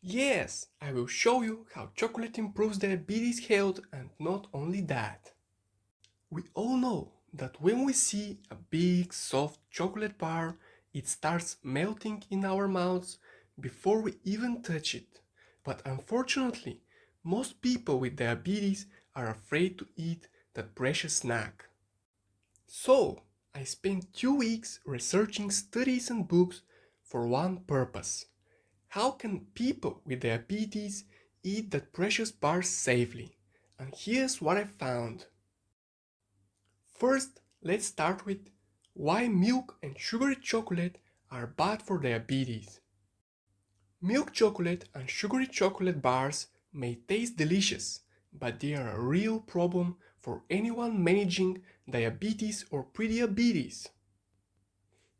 Yes, I will show you how chocolate improves diabetes health and not only that. We all know that when we see a big soft chocolate bar, it starts melting in our mouths before we even touch it. But unfortunately, most people with diabetes are afraid to eat that precious snack. So, I spent 2 weeks researching studies and books for one purpose. How can people with diabetes eat that precious bar safely? And here's what I found. First, let's start with why milk and sugary chocolate are bad for diabetes. Milk chocolate and sugary chocolate bars may taste delicious, but they are a real problem for anyone managing diabetes or prediabetes.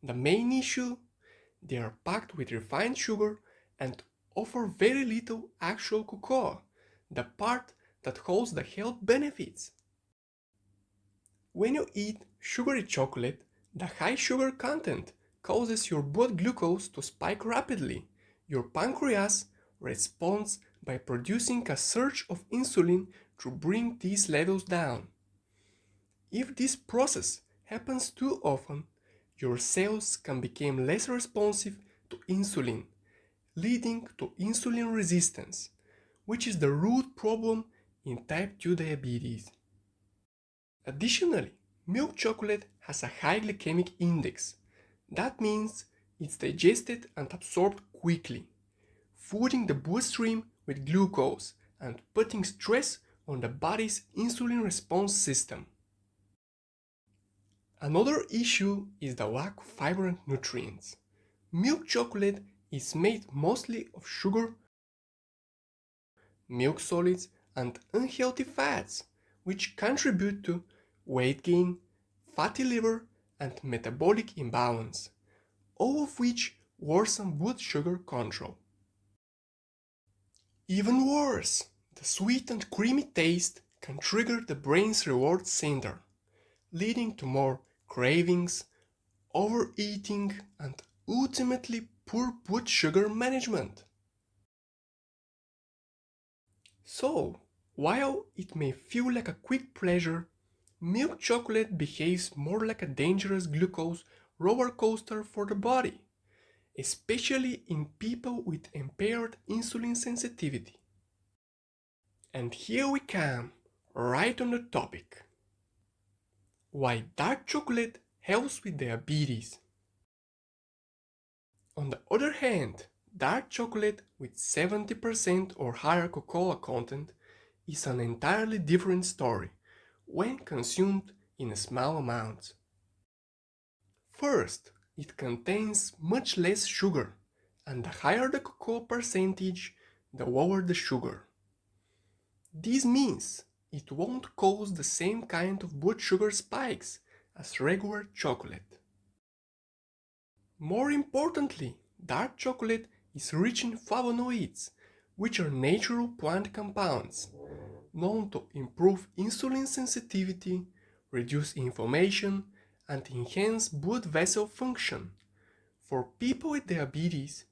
The main issue? They are packed with refined sugar and offer very little actual cocoa, the part that holds the health benefits. When you eat sugary chocolate, the high sugar content causes your blood glucose to spike rapidly. Your pancreas responds by producing a surge of insulin to bring these levels down. If this process happens too often, your cells can become less responsive to insulin, leading to insulin resistance, which is the root problem in type 2 diabetes. Additionally, milk chocolate has a high glycemic index. That means it's digested and absorbed quickly, flooding the bloodstream with glucose and putting stress on the body's insulin response system. Another issue is the lack of fiber and nutrients. Milk chocolate is made mostly of sugar, milk solids, and unhealthy fats, which contribute to weight gain, fatty liver, and metabolic imbalance, all of which worsen blood sugar control. Even worse, the sweet and creamy taste can trigger the brain's reward center, leading to more cravings, overeating, and ultimately poor blood sugar management. So, while it may feel like a quick pleasure, milk chocolate behaves more like a dangerous glucose roller coaster for the body, especially in people with impaired insulin sensitivity. And here we come, right on the topic. Why dark chocolate helps with diabetes. On the other hand, dark chocolate with 70% or higher cocoa content is an entirely different story when consumed in small amounts. First, it contains much less sugar, and the higher the cocoa percentage, the lower the sugar. This means it won't cause the same kind of blood sugar spikes as regular chocolate. More importantly, dark chocolate is rich in flavonoids, which are natural plant compounds known to improve insulin sensitivity, reduce inflammation, and enhance blood vessel function. For people with diabetes,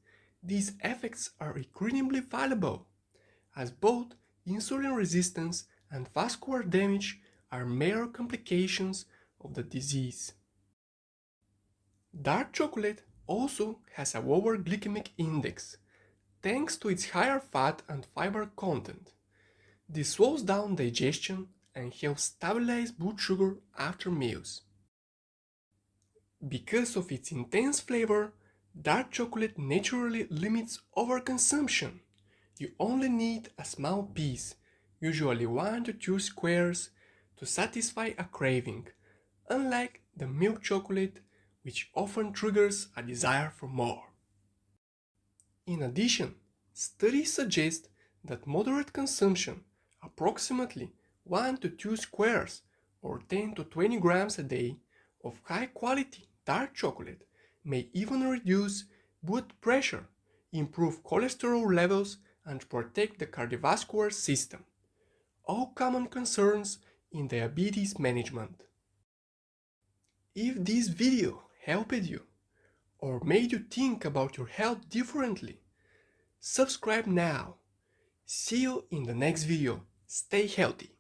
these effects are incredibly valuable, as both insulin resistance and vascular damage are major complications of the disease. Dark chocolate also has a lower glycemic index, thanks to its higher fat and fiber content. This slows down digestion and helps stabilize blood sugar after meals. Because of its intense flavor, dark chocolate naturally limits overconsumption. You only need a small piece, usually 1 to 2 squares, to satisfy a craving, unlike the milk chocolate, which often triggers a desire for more. In addition, studies suggest that moderate consumption, approximately 1 to 2 squares or 10 to 20 grams a day, of high quality dark chocolate may even reduce blood pressure, improve cholesterol levels, and protect the cardiovascular system, all common concerns in diabetes management. If this video helped you or made you think about your health differently, Subscribe now. See you in the next video. Stay healthy.